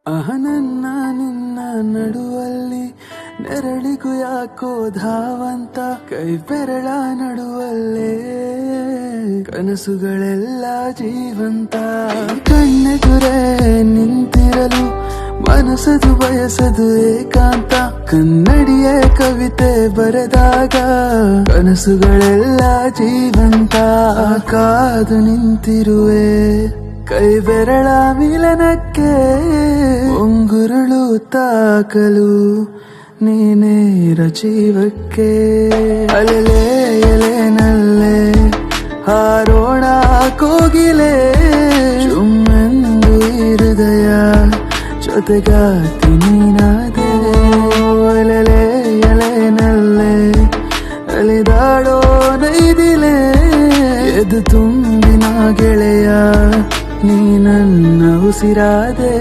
ನನ್ನ ನಿನ್ನ ನಡುವಲ್ಲಿ ನೆರಳಿಗೂ ಯಾಕೋ ಧಾವಂತ ಕೈ ಬೆರಳ ನಡುವಲ್ಲೇ ಕನಸುಗಳೆಲ್ಲ ಜೀವಂತ ಕಣ್ಣೆದುರೇ ನಿಂತಿರಲು ಮನಸದು ಬಯಸದು ಏಕಾಂತ ಕನ್ನಡಿಯೇ ಕವಿತೆ ಬರೆದಾಗ ಕನಸುಗಳೆಲ್ಲ ಜೀವಂತ ಕಾದು ನಿಂತಿರುವೆ ಕೈ ಬೆರಳ ಮಿಲನಕ್ಕೆ ಉಂಗುರುಳು ತಾಕಲು ನೀನೇರ ಜೀವಕ್ಕೆ ಅಲೆಲೆ ಎಲೆನಲ್ಲೇ ಹಾರೋಣ ಕೋಗಿಲೆ ಚುಮ್ಮೆಂದು ಹೃದಯ ಜೊತೆಗಾತಿ ನೀನಾದೆ ಅಲೆಲೆ ಎಲೆನಲ್ಲೇ ಅಲೆದಾಡೋ ನೈದಿಲೆ ಎದು ತುಂಬಿನ ಗೆಳೆಯ ನೀ ನನ್ನ ಉಸಿರಾದೆ.